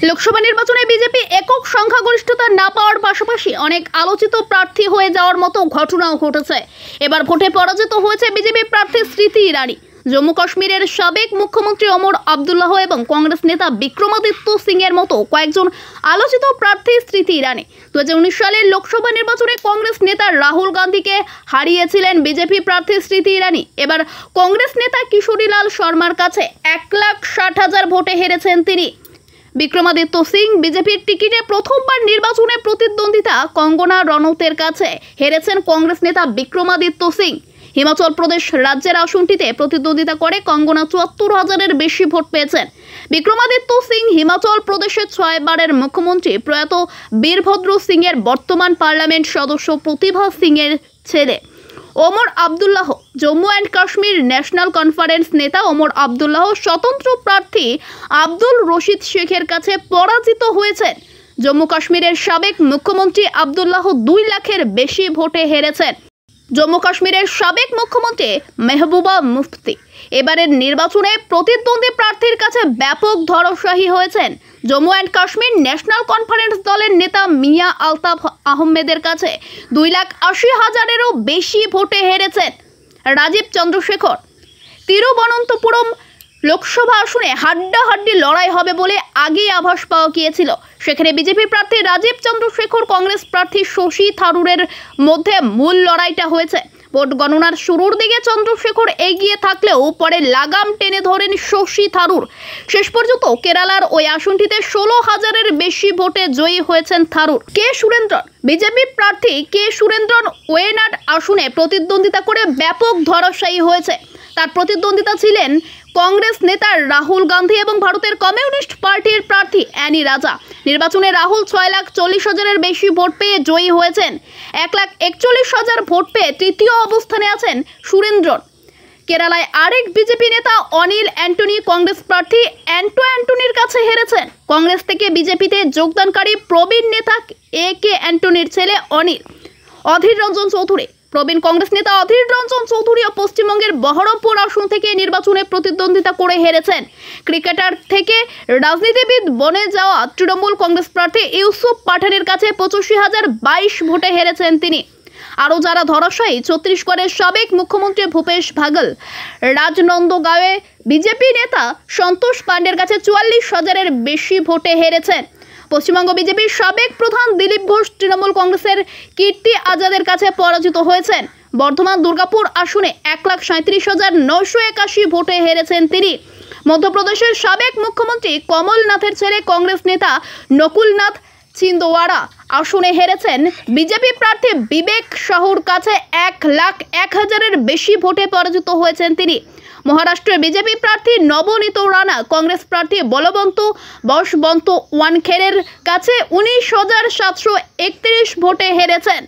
লোকসভা নির্বাচনে বিজেপি একক সংখ্যাগরিষ্ঠতা না পাওয়ার পাশাপাশি অনেক আলোচিত প্রার্থী হয়ে যাওয়ার মতো ঘটনাও ঘটেছে। এবার ভোটে পরাজিত হয়েছে বিজেপি প্রার্থী স্মৃতি ইরানি। জম্মু কাশ্মীরের সাবেক মুখ্যমন্ত্রী ওমর আবদুল্লাহ এবং কংগ্রেস নেতা বিক্রমাদিত্য সিং এর মতো কয়েকজন আলোচিত প্রার্থী স্মৃতি ইরানি 2019 সালের লোকসভা নির্বাচনে কংগ্রেস নেতা রাহুল গান্ধীকে হারিয়েছিলেন বিজেপি প্রার্থী স্মৃতি ইরানি। এবার কংগ্রেস নেতা কিশোরীলাল শর্মার কাছে 1,60,000 ভোটে হেরেছেন তিনি। বিক্রমাদিত্য সিং বিজেপির টিকিটে প্রথমবার নির্বাচনে প্রতিদ্বন্দ্বিতা কঙ্গনা রনৌতের কাছে হেরেছেন কংগ্রেস নেতা বিক্রমাদিত্য সিং। হিমাচল প্রদেশ রাজ্যের আসনটিতে প্রতিদ্বন্দ্বিতা করে কঙ্গনা 74,000-এর বেশি ভোট পেয়েছেন। বিক্রমাদিত্য সিং হিমাচল প্রদেশের 6 বারের মুখ্যমন্ত্রী প্রয়াত বীরভদ্র সিং এর বর্তমান পার্লামেন্ট সদস্য প্রতিভা সিং এর ছেলে। Omar Abdullah Jammu and Kashmir national conference নেতা ওমর আবদুল্লাহ স্বতন্ত্র প্রার্থী আব্দুল রশিদ শেখের কাছে পরাজিত হয়েছেন। জম্মু কাশ্মীরের সাবেক মুখ্যমন্ত্রী আবদুল্লাহ 2 লাখের বেশি ভোটে হেরেছেন। জম্মু কাশ্মীরের সাবেক মুখ্যমন্ত্রী মেহবুবা মুফতি এবারের নির্বাচনে প্রতিদ্বন্দ্বী প্রার্থীর কাছে ব্যাপক ধরাশায়ী হয়েছেন। Jammu and Kashmir national conference দলের নেতা মিয়া আলতাফ আহমেদের কাছে 2,80,000-এরও বেশি ভোটে হেরেছেন। রাজীব চন্দ্রশেখর তিরুবনন্তপুরম লোকসভা আসনে হাড্ডাহাড্ডি লড়াই হবে বলে আগেই আভাস পাওয়া গিয়েছিল। সেখানে বিজেপি প্রার্থী রাজীব চন্দ্রশেখর কংগ্রেস প্রার্থী শশী থারুরের মধ্যে মূল লড়াইটা হয়েছে। ভোট গণনার শুরুর দিকে চন্দ্রশেখর এগিয়ে থাকলেও পরে লাগাম টেনে ধরেন শশী থারুর। শেষ পর্যন্ত কেরালার ওই আসনটিতে 16,000-এর বেশি ভোটে জয়ী হয়েছেন থারুর। কে সুরেন্দ্রন বিজেপি প্রার্থী কে সুরেন্দ্রন ওয়েনাড আসনে প্রতিদ্বন্দ্বিতা করে ব্যাপক ধরাশায়ী হয়েছে। তার প্রতিদ্বন্দ্বিতা ছিলেন কংগ্রেস নেতা রাহুল গান্ধী এবং ভারতের কমিউনিস্ট পার্টির প্রার্থী অ্যানি রাজা। নির্বাচনে রাহুল 6,40,000-এর বেশি ভোট পেয়ে জয়ী হয়েছেন। 1,41,000 ভোট পেয়ে তৃতীয় অবস্থানে আছেন সুরেন্দ্রন। কেরালায় আরেক বিজেপি নেতা অনিল অ্যান্টনি কংগ্রেস প্রার্থী অ্যান্টনির কাছে হেরেছেন। কংগ্রেস থেকে বিজেপিতে যোগদানকারী প্রবীণ নেতা কে অ্যান্টনির ছেলে অধীর রঞ্জন চৌধুরী। প্রবীণ কংগ্রেস নেতা অধীর রঞ্জন চৌধুরী পশ্চিমবঙ্গের বহরমপুর আসন থেকে নির্বাচনে প্রতিদ্বন্দ্বিতা করে হেরেছেন। ক্রিকেটার থেকে রাজনীতিবিদ বনে যাওয়া তৃণমূল কংগ্রেস প্রার্থী ইউসুফ পাঠানের কাছে 85,022 ভোটে হেরেছেন তিনি। আরও যারা ধরাশায়ী ছত্তিশগড়ের সাবেক মুখ্যমন্ত্রী ভূপেশ বাঘেল রাজনন্দগাঁওয়ে বিজেপি নেতা সন্তোষ পাণ্ডের কাছে 44,000-এর বেশি ভোটে হেরেছেন। পশ্চিমবঙ্গ বিজেপির সাবেক প্রধান দিলীপ ঘোষ তৃণমূল কংগ্রেসের কীর্তি আজাদের কাছে পরাজিত হয়েছেন। বর্ধমান দুর্গাপুর আসনে 1,37,981 ভোটে হেরেছেন তিনি। মধ্যপ্রদেশের সাবেক মুখ্যমন্ত্রী কমলনাথের ছেলে কংগ্রেস নেতা নকুলনাথ ছিন্দওয়াড়া আসনে হেরেছেন। বিজেপি প্রার্থী বিবেক সাহুর কাছে 1,01,000-এর বেশি ভোটে পরাজিত হয়েছেন তিনি। মহারাষ্ট্রের বিজেপি প্রার্থী নবনীত রানা কংগ্রেস প্রার্থী বলবন্ত বসবন্ত ওয়ানখেড়ের কাছে 19,731 ভোটে হেরেছেন।